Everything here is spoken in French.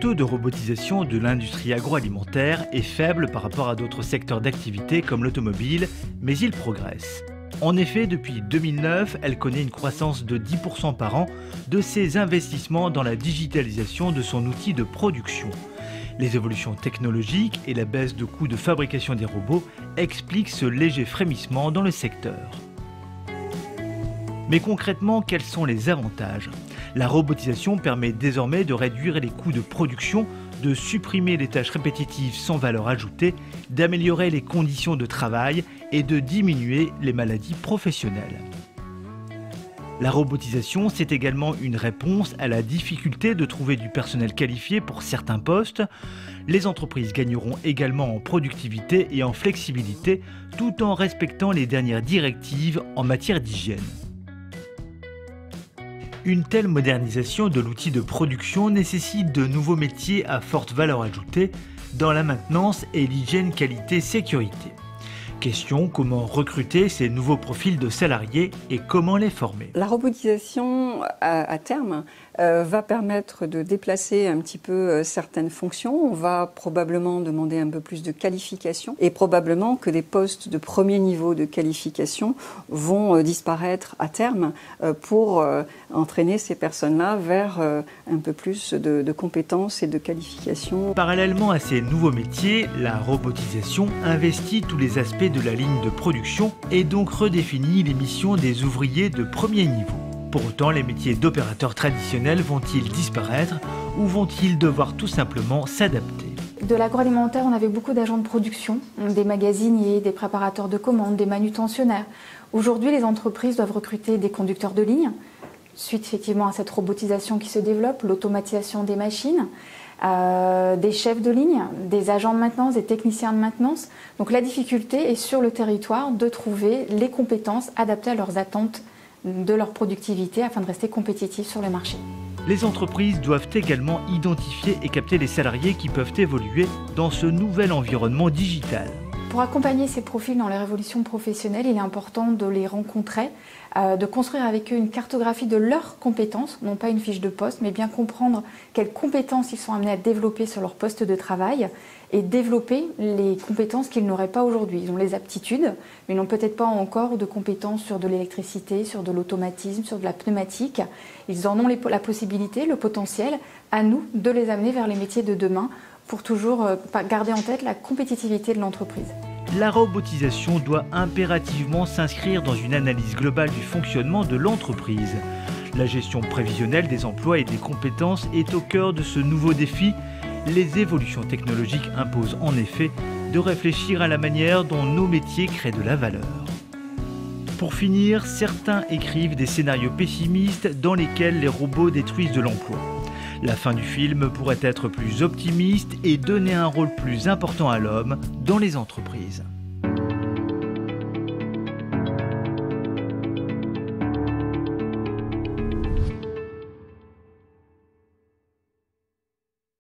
taux de robotisation de l'industrie agroalimentaire est faible par rapport à d'autres secteurs d'activité comme l'automobile, mais il progresse. En effet, depuis 2009, elle connaît une croissance de 10% par an de ses investissements dans la digitalisation de son outil de production. Les évolutions technologiques et la baisse de coûts de fabrication des robots expliquent ce léger frémissement dans le secteur. Mais concrètement, quels sont les avantages ? La robotisation permet désormais de réduire les coûts de production, de supprimer les tâches répétitives sans valeur ajoutée, d'améliorer les conditions de travail et de diminuer les maladies professionnelles. La robotisation, c'est également une réponse à la difficulté de trouver du personnel qualifié pour certains postes. Les entreprises gagneront également en productivité et en flexibilité, tout en respectant les dernières directives en matière d'hygiène. Une telle modernisation de l'outil de production nécessite de nouveaux métiers à forte valeur ajoutée dans la maintenance et l'hygiène qualité-sécurité. Question, comment recruter ces nouveaux profils de salariés et comment les former ? La robotisation, à terme, va permettre de déplacer un petit peu certaines fonctions. On va probablement demander un peu plus de qualification et probablement que des postes de premier niveau de qualification vont disparaître à terme pour entraîner ces personnes-là vers un peu plus de compétences et de qualifications. Parallèlement à ces nouveaux métiers, la robotisation investit tous les aspects de la ligne de production et donc redéfinit les missions des ouvriers de premier niveau. Pour autant, les métiers d'opérateurs traditionnels vont-ils disparaître ou vont-ils devoir tout simplement s'adapter ? De l'agroalimentaire, on avait beaucoup d'agents de production, des magasiniers, des préparateurs de commandes, des manutentionnaires. Aujourd'hui, les entreprises doivent recruter des conducteurs de ligne, suite effectivement à cette robotisation qui se développe, l'automatisation des machines, des chefs de ligne, des agents de maintenance, des techniciens de maintenance. Donc la difficulté est sur le territoire de trouver les compétences adaptées à leurs attentes de leur productivité afin de rester compétitifs sur le marché. Les entreprises doivent également identifier et capter les salariés qui peuvent évoluer dans ce nouvel environnement digital. Pour accompagner ces profils dans leur évolution professionnelle, il est important de les rencontrer, de construire avec eux une cartographie de leurs compétences, non pas une fiche de poste, mais bien comprendre quelles compétences ils sont amenés à développer sur leur poste de travail et développer les compétences qu'ils n'auraient pas aujourd'hui. Ils ont les aptitudes, mais ils n'ont peut-être pas encore de compétences sur de l'électricité, sur de l'automatisme, sur de la pneumatique. Ils en ont la possibilité, le potentiel, à nous de les amener vers les métiers de demain pour toujours garder en tête la compétitivité de l'entreprise. La robotisation doit impérativement s'inscrire dans une analyse globale du fonctionnement de l'entreprise. La gestion prévisionnelle des emplois et des compétences est au cœur de ce nouveau défi. Les évolutions technologiques imposent en effet de réfléchir à la manière dont nos métiers créent de la valeur. Pour finir, certains écrivent des scénarios pessimistes dans lesquels les robots détruisent de l'emploi. La fin du film pourrait être plus optimiste et donner un rôle plus important à l'homme dans les entreprises.